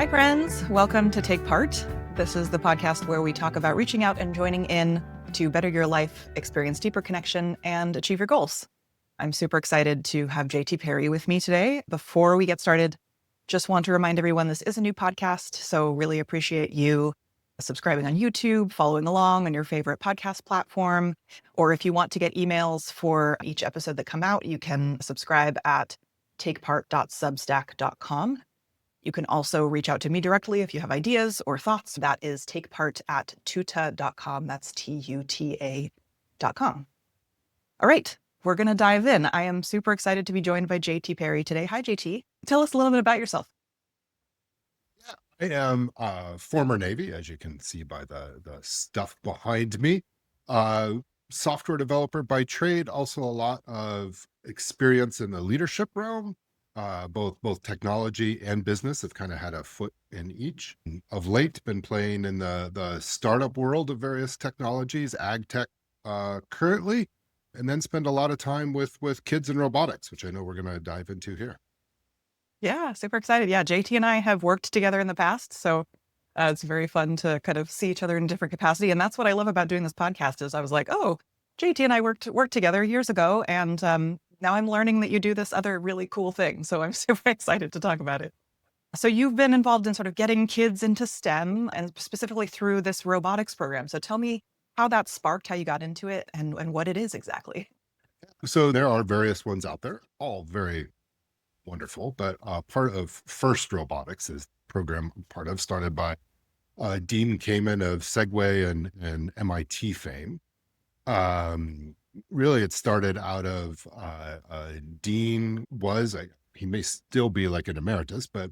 Hi, friends. Welcome to Take Part. This is the podcast where we talk about reaching out and joining in to better your life, experience deeper connection, and achieve your goals. I'm super excited to have JT Perry with me today. Before we get started, just want to remind everyone this is a new podcast, so really appreciate you subscribing on YouTube, following along on your favorite podcast platform, or if you want to get emails for each episode that come out, you can subscribe at takepart.substack.com. You can also reach out to me directly if you have ideas or thoughts. That is takepart@tuta.com. That's TUTA.com. All right, we're going to dive in. I am super excited to be joined by JT Perry today. Hi, JT. Tell us a little bit about yourself. I am a former Navy, as you can see by the stuff behind me. Software developer by trade, also a lot of experience in the leadership realm. Both technology and business have kind of had a foot in each. Of late, been playing in the startup world of various technologies, ag tech currently, and then spend a lot of time with kids and robotics, which I know we're going to dive into here. Yeah, super excited. Yeah, JT and I have worked together in the past, so it's very fun to kind of see each other in different capacity. And that's what I love about doing this podcast is I was like, oh, JT and I worked together years ago, and now I'm learning that you do this other really cool thing. So I'm super excited to talk about it. So you've been involved in sort of getting kids into STEM and specifically through this robotics program. So tell me how that sparked, how you got into it and what it is exactly. So there are various ones out there, all very wonderful, but part of FIRST Robotics is the program I'm part of, started by Dean Kamen of Segway and MIT fame. Really, it started out of Dean he may still be like an emeritus, but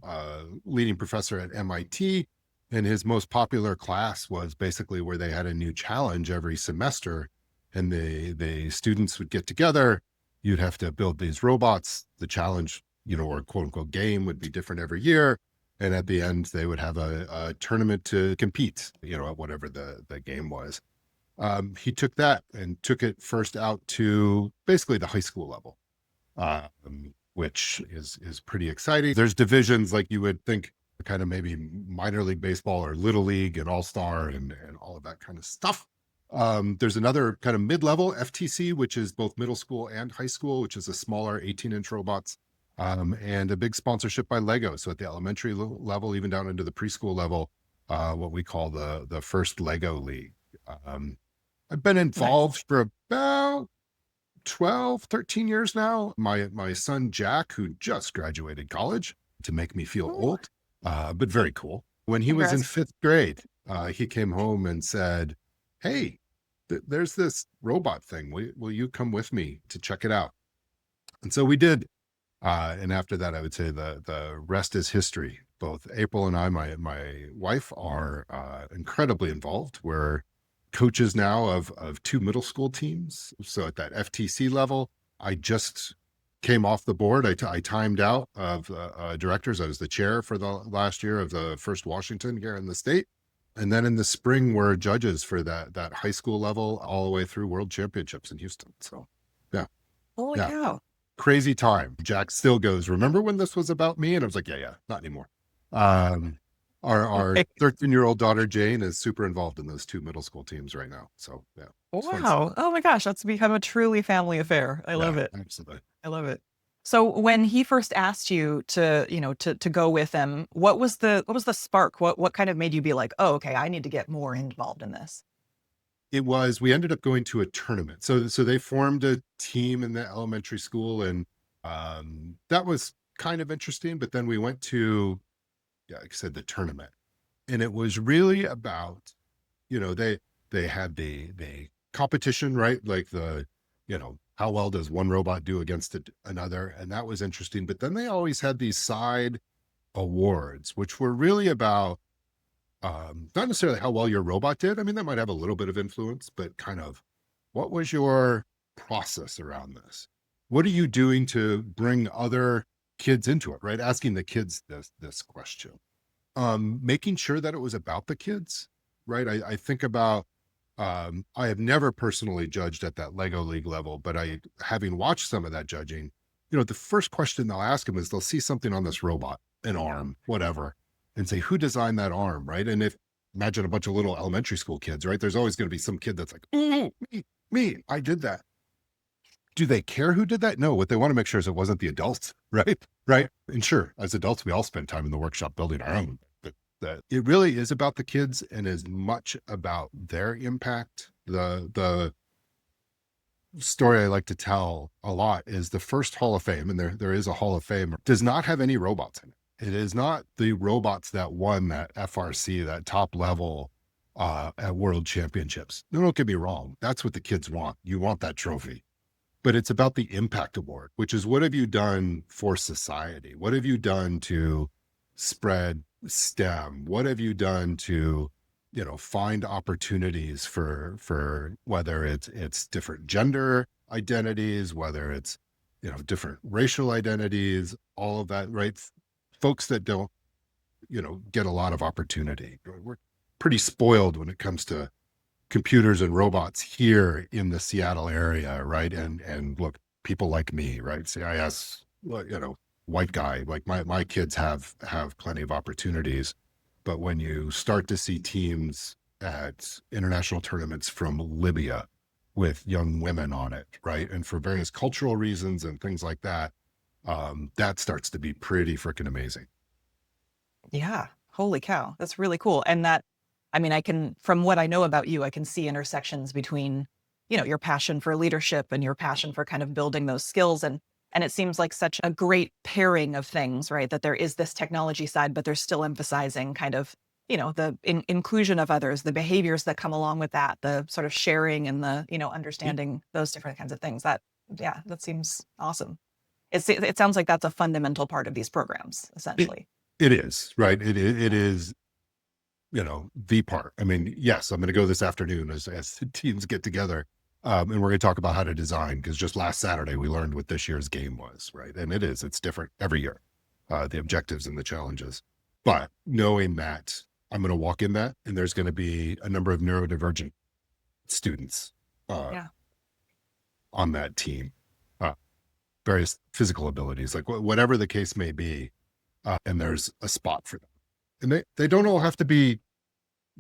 leading professor at MIT. And his most popular class was basically where they had a new challenge every semester, and the students would get together. You'd have to build these robots. The challenge, or quote unquote game would be different every year. And at the end, they would have a tournament to compete, at whatever the game was. He took that and took it first out to basically the high school level, which is pretty exciting. There's divisions like you would think, kind of maybe minor league baseball or little league and all-star and all of that kind of stuff. There's another kind of mid-level FTC, which is both middle school and high school, which is a smaller 18-inch robots, and a big sponsorship by Lego. So at the elementary level, even down into the preschool level, what we call the first Lego League. I've been involved for about 12, 13 years now. My son, Jack, who just graduated college, to make me feel old, but very cool. When he was in 5th grade, he came home and said, hey, there's this robot thing. Will you come with me to check it out? And so we did. And after that, I would say the rest is history. Both April and I, my wife, are incredibly involved. We're coaches now of 2 middle school teams. So at that FTC level, I just came off the board. I timed out of directors. I was the chair for the last year of the First Washington here in the state. And then in the spring, we're judges for that high school level all the way through world championships in Houston. So yeah. Holy cow. Crazy time. Jack still goes, remember when this was about me? And I was like, yeah, not anymore. Our 13-year-old daughter, Jane, is super involved in those 2 middle school teams right now. So yeah. Wow. Oh my gosh. That's become a truly family affair. I love it. Absolutely. I love it. So when he first asked you to go with him, what was the spark? What kind of made you be like, oh, okay, I need to get more involved in this? We ended up going to a tournament. So they formed a team in the elementary school, and that was kind of interesting. But then we went to, like I said, the tournament, and it was really about, they had the competition, right? Like how well does one robot do against another? And that was interesting. But then they always had these side awards, which were really about not necessarily how well your robot did. I mean, that might have a little bit of influence, but kind of what was your process around this? What are you doing to bring other kids into it, right? Asking the kids this question. Making sure that it was about the kids, right? I think about, I have never personally judged at that Lego League level, but having watched some of that judging, the first question they'll ask them is they'll see something on this robot, an arm, whatever. and say, who designed that arm, right? And if imagine a bunch of little elementary school kids, right? There's always going to be some kid that's like, oh, me, I did that. Do they care who did that? No, what they want to make sure is it wasn't the adults, right? Right. And sure, as adults, we all spend time in the workshop building our own, but that it really is about the kids and as much about their impact. The story I like to tell a lot is the first Hall of Fame, and there is a Hall of Fame, does not have any robots in it. It is not the robots that won that FRC, that top level at World Championships. No, don't get me wrong. That's what the kids want. You want that trophy. But it's about the impact award, which is what have you done for society? What have you done to spread STEM? What have you done to, find opportunities for whether it's different gender identities, whether it's, different racial identities, all of that, right? Folks that don't, get a lot of opportunity. We're pretty spoiled when it comes to computers and robots here in the Seattle area, right? And look, people like me, right? CIS, white guy, like my kids have plenty of opportunities. But when you start to see teams at international tournaments from Libya with young women on it, right? And for various cultural reasons and things like that, that starts to be pretty freaking amazing. Yeah. Holy cow. That's really cool. And that, I mean, from what I know about you, I can see intersections between, your passion for leadership and your passion for kind of building those skills. And it seems like such a great pairing of things, right? That there is this technology side, but they're still emphasizing kind of, the inclusion of others, the behaviors that come along with that, the sort of sharing and the, understanding those different kinds of things. That seems awesome. It sounds like that's a fundamental part of these programs, It, essentially. it is, right? It is, the part. I mean, yes, I'm going to go this afternoon as the teams get together. And we're going to talk about how to design, because just last Saturday we learned what this year's game was, right? And it's different every year, the objectives and the challenges. But knowing that I'm going to walk in that and there's going to be a number of neurodivergent students Yeah. on that team, uh, various physical abilities, like whatever the case may be, and there's a spot for them. And they don't all have to be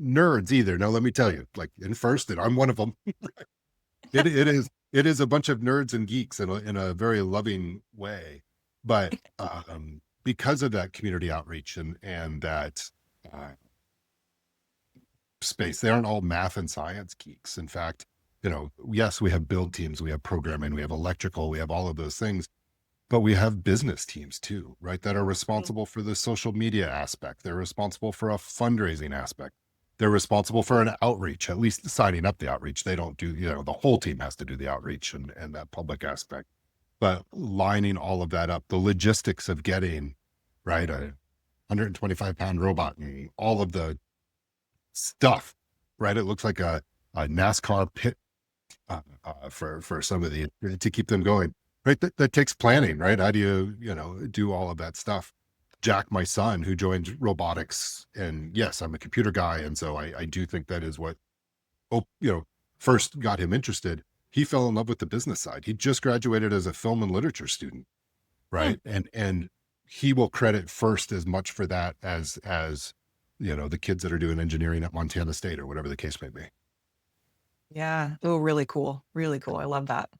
nerds either. Now, let me tell you, like in FIRST, and I'm one of them. It is a bunch of nerds and geeks in a very loving way, but because of that community outreach and that space, they aren't all math and science geeks. In fact, yes, we have build teams, we have programming, we have electrical, we have all of those things, but we have business teams too, right? That are responsible for the social media aspect. They're responsible for a fundraising aspect. They're responsible for an outreach, at least signing up the outreach. They don't do, the whole team has to do the outreach and that public aspect, but lining all of that up, the logistics of getting, right, a 125-pound robot and all of the stuff, right? It looks like a NASCAR pit for some of to keep them going, right? That takes planning, right? How do you, do all of that stuff? Jack, my son, who joined robotics, and yes, I'm a computer guy. And so I do think that is what, first got him interested. He fell in love with the business side. He just graduated as a film and literature student, right? And he will credit FIRST as much for that as, the kids that are doing engineering at Montana State or whatever the case may be. Yeah. Oh, really cool. Really cool. I love that.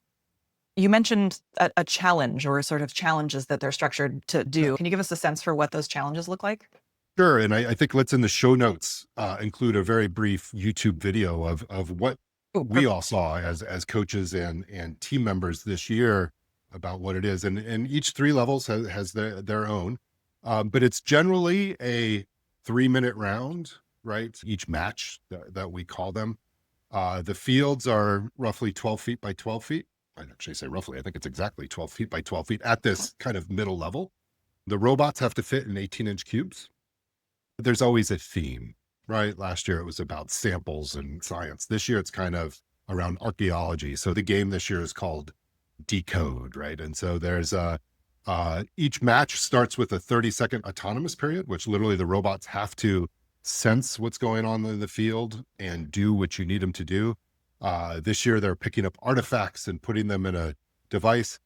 You mentioned a challenge or sort of challenges that they're structured to do. Can you give us a sense for what those challenges look like? Sure. And I think let's in the show notes include a very brief YouTube video of what Oh, we perfect. all saw as coaches and team members this year about what it is. And each three levels has their own, but it's generally a 3-minute round, right? Each match that we call them. The fields are roughly 12 feet by 12 feet. I'd actually say roughly, I think it's exactly 12 feet by 12 feet at this kind of middle level. The robots have to fit in 18-inch cubes. There's always a theme, right? Last year it was about samples and science. This year it's kind of around archaeology. So the game this year is called Decode, right? And so there's each match starts with a 30-second autonomous period, which literally the robots have to sense what's going on in the field and do what you need them to do. This year they're picking up artifacts and putting them in a device.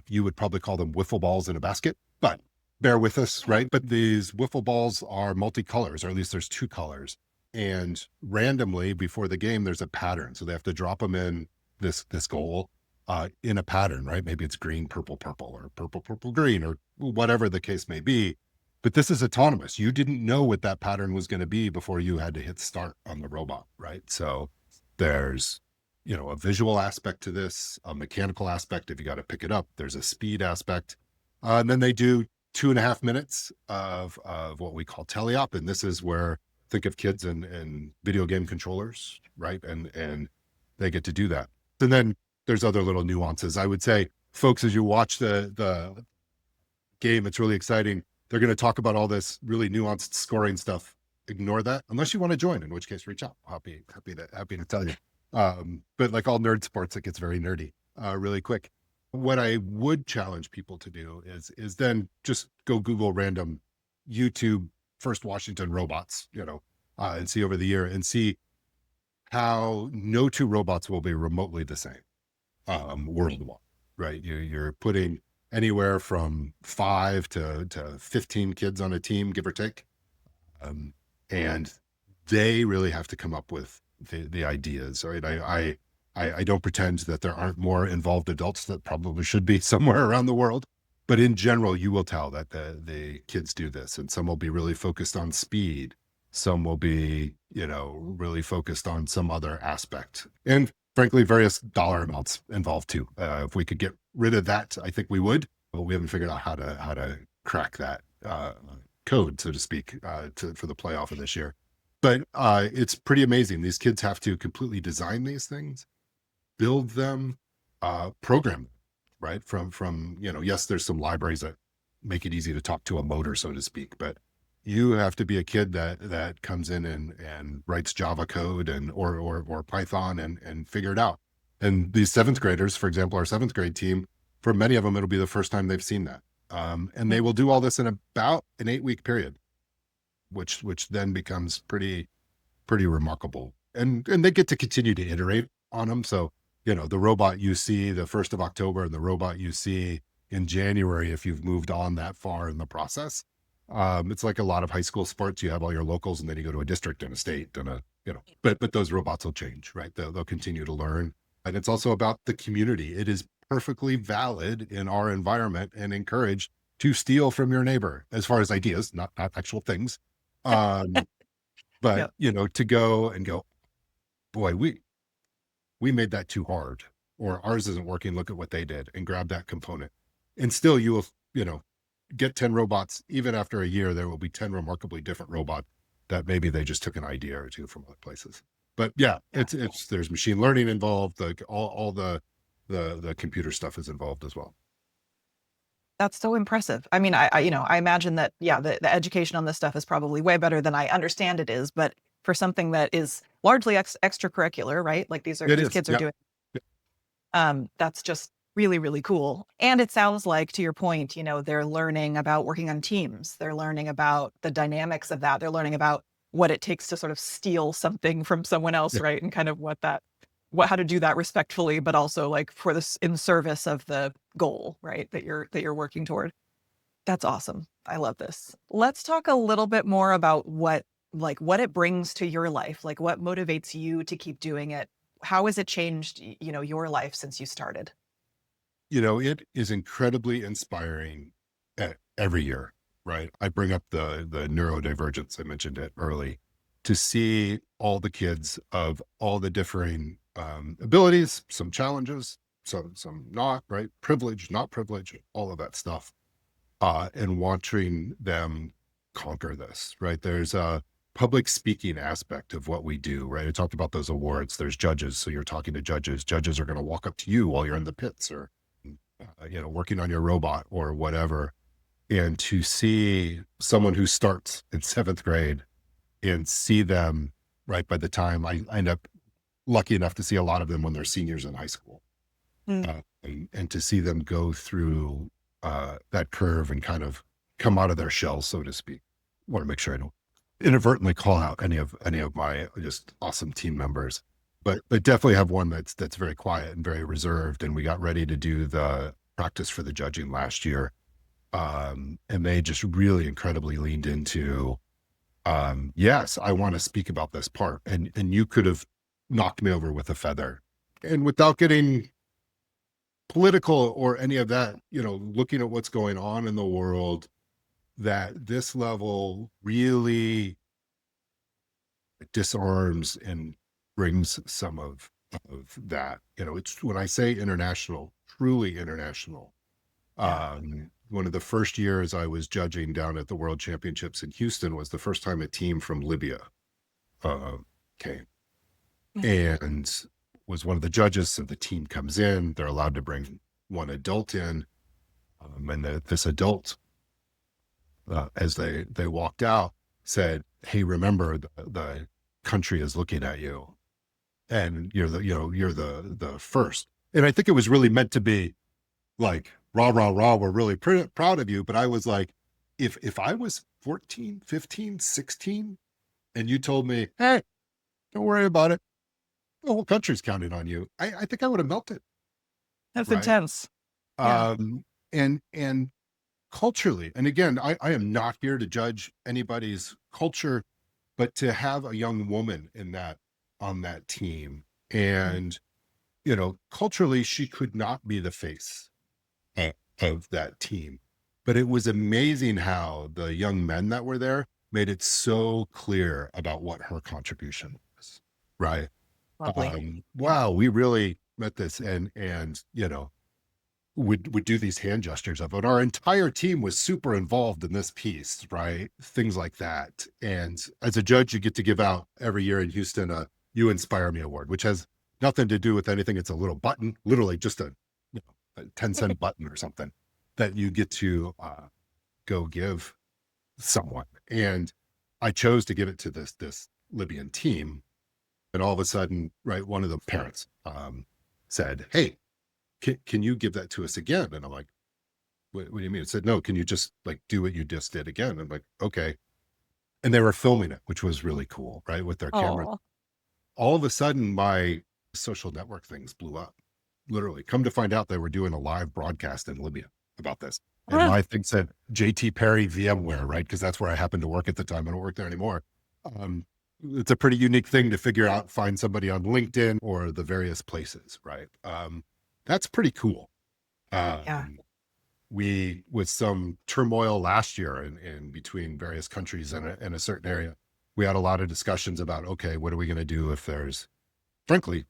You would probably call them wiffle balls in a basket, but bear with us, right? But these wiffle balls are multicolors, or at least there's two colors. And randomly before the game, there's a pattern. So they have to drop them in this goal in a pattern, right? Maybe it's green, purple, purple, or purple, purple, green, or whatever the case may be. But this is autonomous. You didn't know what that pattern was going to be before you had to hit start on the robot, right? So there's, a visual aspect to this, a mechanical aspect if you got to pick it up. There's a speed aspect. And then they do 2.5 minutes of what we call teleop. And this is where, think of kids and video game controllers, right? And they get to do that. And then there's other little nuances. I would say, folks, as you watch the game, it's really exciting. They're going to talk about all this really nuanced scoring stuff. Ignore that unless you want to join, in which case reach out. Happy to tell you. But like all nerd sports, it gets very nerdy really quick. What I would challenge people to do is then just go Google random YouTube First Washington robots, and see over the year and see how no two robots will be remotely the same worldwide, right? You're putting anywhere from 5 to 15 kids on a team, give or take. And they really have to come up with the ideas, right? I don't pretend that there aren't more involved adults that probably should be somewhere around the world. But in general, you will tell that the kids do this, and some will be really focused on speed. Some will be, really focused on some other aspect. And frankly, various dollar amounts involved too. If we could get rid of that, I think we would, but we haven't figured out how to crack that code, so to speak, for the playoff of this year. But it's pretty amazing. These kids have to completely design these things, build them, program them, right? From yes, there's some libraries that make it easy to talk to a motor, so to speak, but you have to be a kid that comes in and writes Java code or Python and figure it out. And these seventh graders, for example, our seventh grade team, for many of them, it'll be the first time they've seen that. And they will do all this in about an 8-week period, which then becomes pretty remarkable. And they get to continue to iterate on them. So, the robot you see the 1st of October and the robot you see in January, if you've moved on that far in the process, it's like a lot of high school sports. You have all your locals and then you go to a district and a state and but those robots will change, right? They'll continue to learn. And it's also about the community. It is perfectly valid in our environment and encouraged to steal from your neighbor as far as ideas, not actual things. But Yep. to go and go, boy, we made that too hard, or ours isn't working. Look at what they did, and grab that component. And still you will, get 10 robots. Even after a year, there will be 10 remarkably different robots that maybe they just took an idea or two from other places. But yeah, Yeah. there's machine learning involved. Like all the computer stuff is involved as well. That's so impressive. I mean, I imagine that, yeah, the education on this stuff is probably way better than I understand it is, but for something that is largely extracurricular, right? Like these It is. kids are Yeah. doing, that's just really, really cool. And it sounds like, to your point, they're learning about working on teams. They're learning about the dynamics of that. They're learning about what it takes to sort of steal something from someone else, Yeah. right? And kind of how to do that respectfully, but also like for this in service of the goal, right? That you're working toward. That's awesome. I love this. Let's talk a little bit more about what it brings to your life. Like what motivates you to keep doing it? How has it changed, your life since you started? It is incredibly inspiring every year, right? I bring up the neurodivergence. I mentioned it early, to see all the kids of all the differing abilities, some challenges, some not, right? Privilege, not privilege, all of that stuff. And watching them conquer this, right? There's a public speaking aspect of what we do, right? I talked about those awards. There's judges. So you're talking to judges. Judges are going to walk up to you while you're in the pits or, working on your robot or whatever. And to see someone who starts in seventh grade and see them, right, by the time I end up lucky enough to see a lot of them when they're seniors in high school, Mm. and to see them go through that curve and kind of come out of their shell, so to speak. I want to make sure I don't inadvertently call out any of my just awesome team members, but definitely have one that's very quiet and very reserved. And we got ready to do the practice for the judging last year. And they just really incredibly leaned into, yes, I want to speak about this part. And you could have knocked me over with a feather. And without getting political or any of that, looking at what's going on in the world, that this level really disarms and brings some of that. It's when I say international, truly international. Yeah. One of the first years I was judging down at the World Championships in Houston was the first time a team from Libya uh, came Mm. and was one of the judges. So the team comes in, they're allowed to bring one adult in, this adult, as they walked out, said, "Hey, remember the country is looking at you, and you're the first." And I think it was really meant to be like, rah, rah, rah, we're really proud of you. But I was like, if I was 14, 15, 16, and you told me, "Hey, don't worry about it, the whole country's counting on you," I think I would have melted, That's right? intense. Yeah. Um, and culturally, and again, I am not here to judge anybody's culture, but to have a young woman on that team, Mm. and culturally, she could not be the face uh, of that team. But it was amazing how the young men that were there made it so clear about what her contribution was. Right. Lovely. Yeah. Wow, we really met this, and would do these hand gestures of it. Our entire team was super involved in this piece, right? Things like that. And as a judge, you get to give out every year in Houston a "You Inspire Me" award, which has nothing to do with anything. It's a little button, literally just a 10-cent button or something that you get to go give someone. And I chose to give it to this Libyan team. And all of a sudden, right, one of the parents said, "Hey, can you give that to us again?" And I'm like, what do you mean? It said, "No, can you just like do what you just did again?" I'm like, "Okay." And they were filming it, which was really cool, right? With their camera. Oh, All of a sudden, my social network things blew up. Literally, come to find out, they were doing a live broadcast in Libya about this. And my thing said JT Perry VMware, right? Because that's where I happened to work at the time. I don't work there anymore. Um, it's a pretty unique thing to figure out, find somebody on LinkedIn or the various places, right? That's pretty cool. yeah. Um, we, with some turmoil last year in between various countries in a certain area, we had a lot of discussions about, okay, what are we going to do if there's, frankly,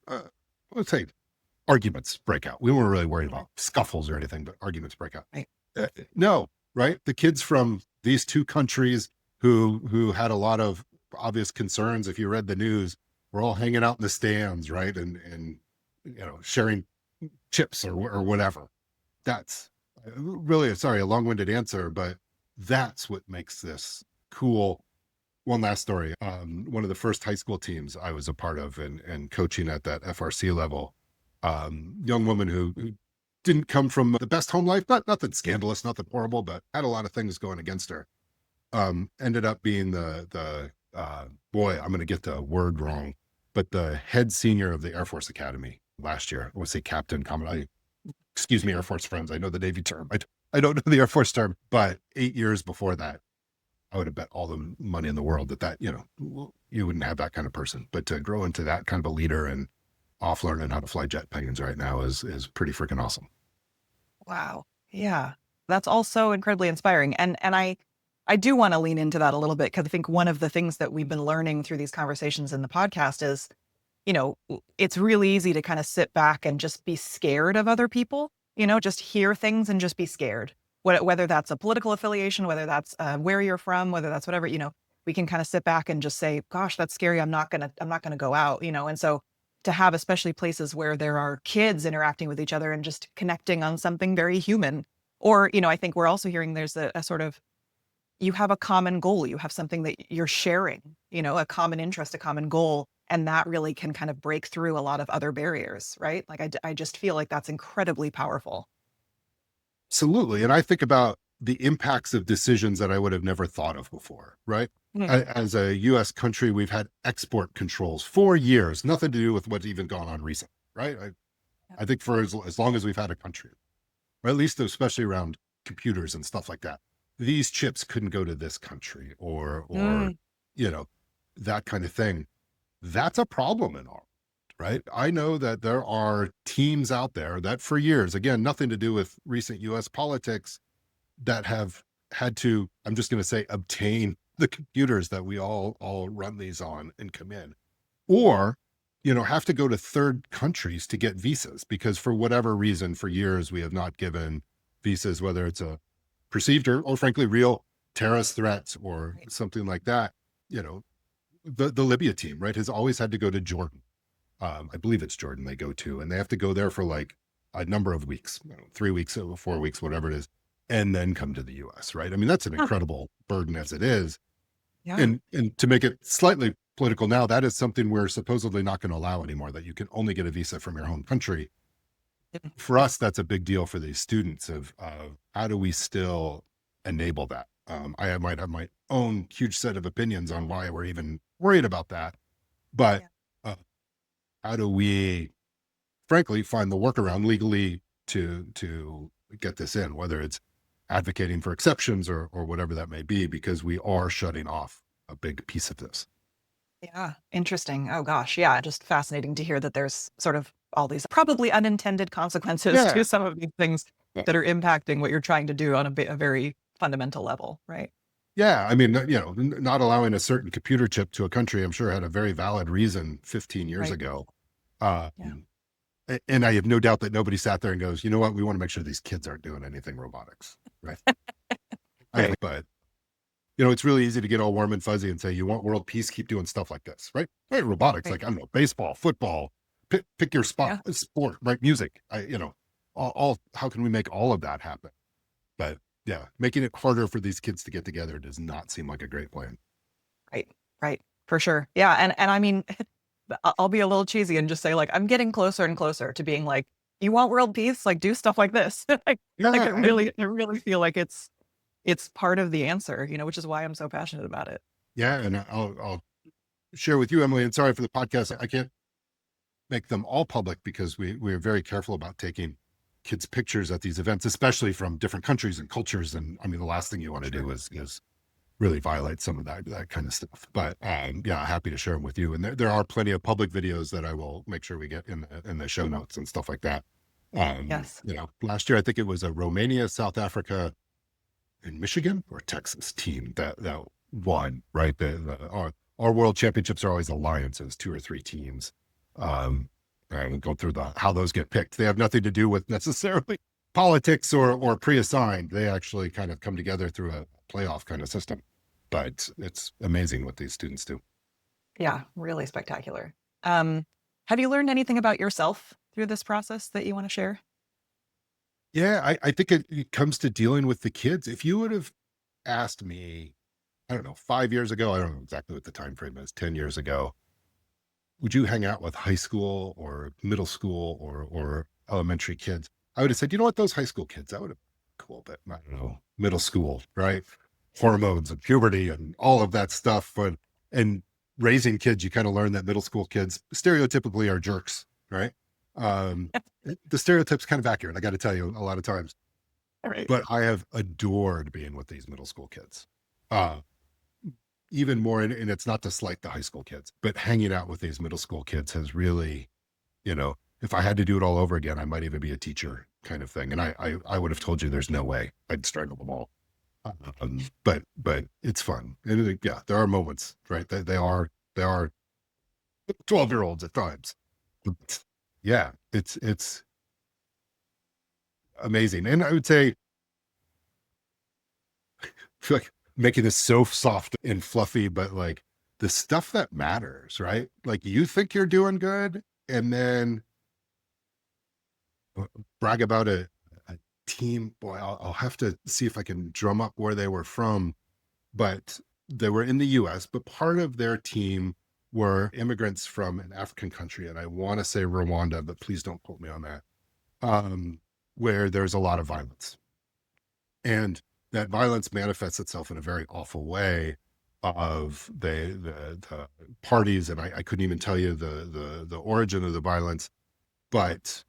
let's say arguments break out. We weren't really worried Mhm. about scuffles or anything, but arguments break out. Right. No, right? The kids from these two countries who had a lot of obvious concerns, if you read the news, were all hanging out in the stands, right? And sharing chips or whatever. That's really, sorry, a long-winded answer, but that's what makes this cool. One last story. One of the first high school teams I was a part of and coaching at that FRC level, young woman who didn't come from the best home life, nothing scandalous, nothing horrible, but had a lot of things going against her. Ended up being the boy, I'm going to get the word wrong, but the head senior of the Air Force Academy last year. I would say captain, common. Excuse me, Air Force friends. I know the Navy term. I don't know the Air Force term, but 8 years before that, I would have bet all the money in the world that you wouldn't have that kind of person. But to grow into that kind of a leader and off learning how to fly jet planes right now is pretty freaking awesome. Wow. Yeah. That's also incredibly inspiring. And I do want to lean into that a little bit because I think one of the things that we've been learning through these conversations in the podcast is, it's really easy to kind of sit back and just be scared of other people, just hear things and just be scared. Whether that's a political affiliation, whether that's where you're from, whether that's whatever, we can kind of sit back and just say, gosh, that's scary. I'm not gonna go out, and so to have especially places where there are kids interacting with each other and just connecting on something very human. Or, I think we're also hearing there's a sort of, you have a common goal, you have something that you're sharing, a common interest, a common goal, and that really can kind of break through a lot of other barriers, right? Like I just feel like that's incredibly powerful. Absolutely. And I think about the impacts of decisions that I would have never thought of before, right? Mm. As a US country, we've had export controls for years, nothing to do with what's even gone on recently, right? Yeah. I think for as long as we've had a country, or at least especially around computers and stuff like that. These chips couldn't go to this country, or Mm, you know, that kind of thing. That's a problem in our, right? I know that there are teams out there that for years, again, nothing to do with recent US politics, that have had to, I'm just going to say, obtain the computers that we all run these on and come in, or have to go to third countries to get visas because for whatever reason for years we have not given visas, whether it's a perceived or frankly real terrorist threats or right. something like that. you know the Libya team, right, has always had to go to Jordan. I believe it's Jordan they go to, and they have to go there for like a number of weeks, 3 weeks, 4 weeks, whatever it is, and then come to the US, right? I mean, that's an Huh. incredible burden as it is. Yeah. And to make it slightly political now, that is something we're supposedly not going to allow anymore, that you can only get a visa from your home country. Yeah. For us, that's a big deal for these students of how do we still enable that? Might have my own huge set of opinions on why we're even worried about that, but Yeah. uh, how do we frankly find the workaround legally to get this in, whether it's advocating for exceptions or whatever that may be, because we are shutting off a big piece of this. Yeah. Interesting. Oh gosh. Yeah. Just fascinating to hear that there's sort of all these probably unintended consequences Yeah. to some of these things that are impacting what you're trying to do on a very fundamental level, right? Yeah. I mean, not allowing a certain computer chip to a country, I'm sure had a very valid reason 15 years Right. ago. Yeah. Um, and I have no doubt that nobody sat there and goes, you know what, we want to make sure these kids aren't doing anything robotics. Right. Right. But it's really easy to get all warm and fuzzy and say, you want world peace, keep doing stuff like this, right? Hey, robotics, Right. like, I don't know, baseball, football, pick your spot, Yeah. sport, right? Music, how can we make all of that happen? But yeah, making it harder for these kids to get together does not seem like a great plan. Right. Right. For sure. Yeah. And I mean, I'll be a little cheesy and just say like I'm getting closer and closer to being like, you want world peace? Like do stuff like this. Like Yeah, I really feel like it's part of the answer, which is why I'm so passionate about it. yeah, and I'll share with you, Emily, and sorry for the podcast. I can't make them all public because we're very careful about taking kids' pictures at these events, especially from different countries and cultures. And I mean, the last thing you want to Sure. do is really violate some of that kind of stuff. But yeah, happy to share them with you. And there are plenty of public videos that I will make sure we get in the show notes and stuff like that. Yes. Last year I think it was a Romania, South Africa, and Michigan or Texas team that won. Right, our world championships are always alliances, 2 or 3 teams. And go through how those get picked. They have nothing to do with necessarily politics or pre-assigned. They actually kind of come together through a playoff kind of system. But it's amazing what these students do. Yeah, really spectacular. Um, have you learned anything about yourself through this process that you want to share? Yeah, I think it comes to dealing with the kids. If you would have asked me, I don't know, 5 years ago, I don't know exactly what the time frame is, 10 years ago, would you hang out with high school or middle school or elementary kids? I would have said, you know what, those high school kids, that would have been cool, but I don't know, middle school, right? Hormones and puberty and all of that stuff. And raising kids, you kind of learn that middle school kids stereotypically are jerks, right? Um, the stereotype's kind of accurate, I got to tell you, a lot of times. All right. But I have adored being with these middle school kids. Uh, Even more, and it's not to slight the high school kids, but hanging out with these middle school kids has really, if I had to do it all over again, I might even be a teacher kind of thing. And I would have told you there's no way I'd strangle them all. But it's fun. And yeah, there are moments, right? They are 12-year-olds at times. But yeah, it's amazing. And I would say, feel like making this so soft and fluffy, but like the stuff that matters, right? Like you think you're doing good, and then brag about a team. Boy, I'll have to see if I can drum up where they were from, but they were in the US, but part of their team were immigrants from an African country. And I want to say Rwanda, but please don't quote me on that. Where there's a lot of violence. And that violence manifests itself in a very awful way of the parties. And I couldn't even tell you the origin of the violence, but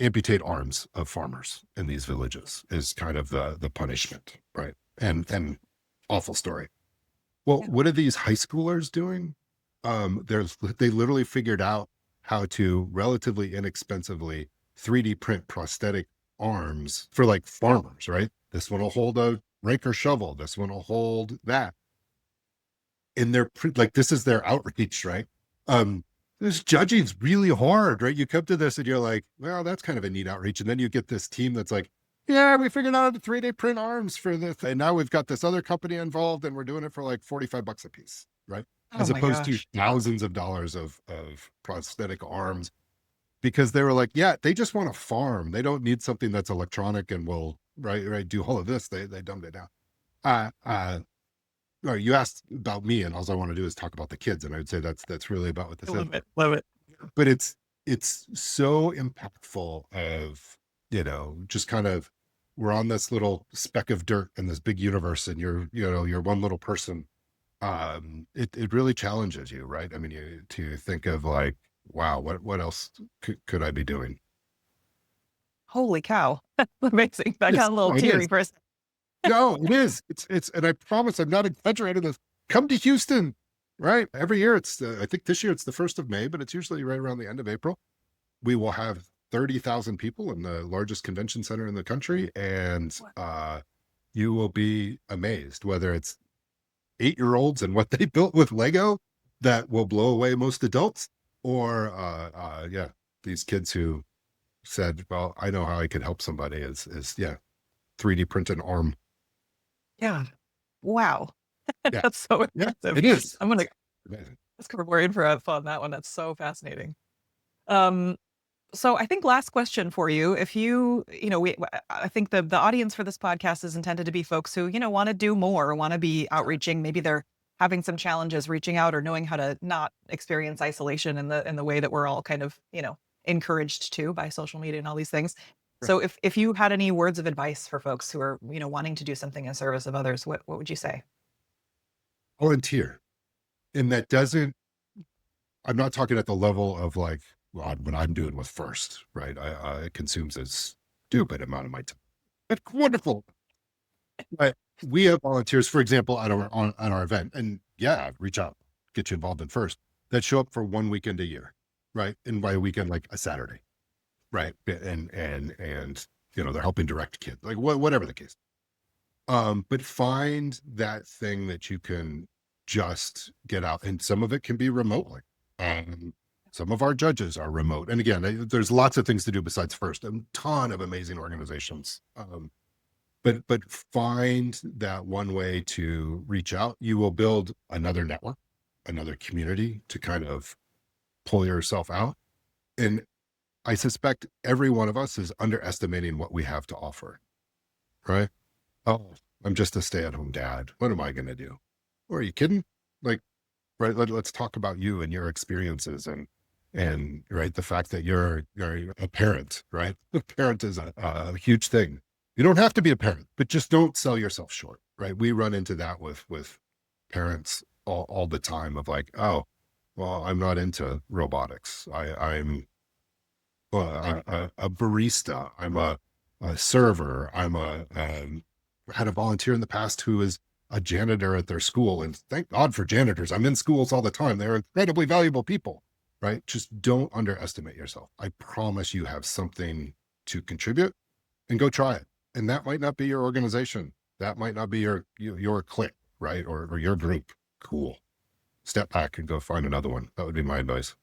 amputate arms of farmers in these villages is kind of the punishment, right? And awful story. Well, Yeah. what are these high schoolers doing? They literally figured out how to relatively inexpensively 3D print prosthetic arms for like farmers, right? This one will hold a rake or shovel. This one will hold that. And like, this is their outreach, right? This judging's really hard, right? You come to this and you're like, well, that's kind of a neat outreach. And then you get this team that's like, yeah, we figured out how to 3D print arms for this. And now we've got this other company involved and we're doing it for like $45 a piece, right? Oh As my opposed to gosh. thousands of dollars of prosthetic arms, because they were like, yeah, they just want to farm. They don't need something that's electronic and will, right, do all of this. They dumbed it down. Uh, uh, or you asked about me, and all I want to do is talk about the kids, and I would say that's really about what I this is. love it. Love it. But it's so impactful of, just kind of, we're on this little speck of dirt in this big universe, and you're one little person. It really challenges you, right? I mean, to think of like, wow, what else could I be doing? Holy cow. Amazing. I Yes, got a little no, it teary is. for a second. No, it is. And I promise I'm not exaggerating this. Come to Houston, right? Every year I think this year it's the 1st of May, but it's usually right around the end of April. We will have 30,000 people in the largest convention center in the country. And you will be amazed, whether it's 8-year-olds and what they built with Lego that will blow away most adults, or yeah, these kids who said, well, I know how I could help somebody is yeah, 3D print an arm. Yeah. Wow. Yeah. That's so Yeah, impressive. it is. I'm gonna It's amazing. let's cover more info on that one. That's so fascinating. Um, so I think last question for you. If I think the audience for this podcast is intended to be folks who, want to do more, want to be outreaching. Maybe they're having some challenges reaching out or knowing how to not experience isolation in the way that we're all kind of, encouraged to by social media and all these things. Right. So if you had any words of advice for folks who are, wanting to do something in service of others, what would you say? Volunteer. And that doesn't, I'm not talking at the level of like, well, what I'm doing with FIRST, right? It consumes a stupid amount of my time. It's wonderful. But we have volunteers, for example, on our event, and yeah, reach out, get you involved in FIRST, that show up for one weekend a year, right? And by a weekend, like a Saturday, right? And they're helping direct kids, like whatever the case. But find that thing that you can just get out, and some of it can be remotely. Some of our judges are remote, and again, there's lots of things to do besides FIRST. A ton of amazing organizations. But find that one way to reach out. You will build another network, another community to kind of pull yourself out. And I suspect every one of us is underestimating what we have to offer, right? Oh, I'm just a stay-at-home dad. What am I going to do? Or are you kidding? Like, right? Let's talk about you and your experiences, and right, the fact that you're a parent, right? A parent is a huge thing. You don't have to be a parent, but just don't sell yourself short, right? We run into that with parents all the time of like, oh, well, I'm not into robotics. I'm a barista. I'm a server. Had a volunteer in the past who is a janitor at their school. And thank God for janitors. I'm in schools all the time. They're incredibly valuable people, right? Just don't underestimate yourself. I promise you have something to contribute, and go try it. And that might not be your organization. That might not be your clique, right? Or your group. Cool. Step back and go find another one. That would be my advice.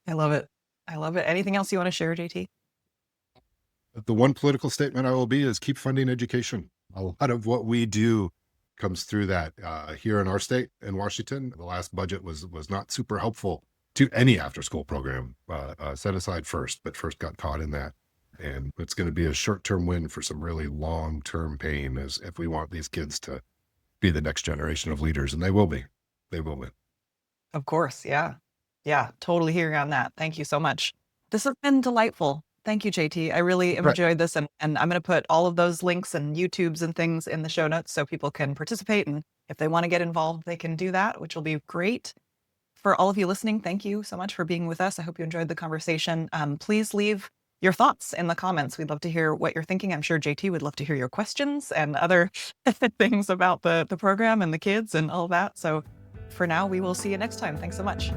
I love it. I love it. Anything else you want to share, JT? The one political statement I will be is keep funding education. A lot of what we do comes through that. Here in our state, in Washington, the last budget was not super helpful to any after school program, set aside FIRST, but FIRST got caught in that. And it's going to be a short-term win for some really long-term pain, as if we want these kids to be the next generation of leaders, and they will be. They will be. Of course. Yeah. Yeah. Totally hearing on that. Thank you so much. This has been delightful. Thank you, JT. I really Right. enjoyed this. And I'm going to put all of those links and YouTubes and things in the show notes so people can participate. And if they want to get involved, they can do that, which will be great. For all of you listening, thank you so much for being with us. I hope you enjoyed the conversation. Please leave your thoughts in the comments. We'd love to hear what you're thinking. I'm sure JT would love to hear your questions and other things about the program and the kids and all that. So for now, we will see you next time. Thanks so much.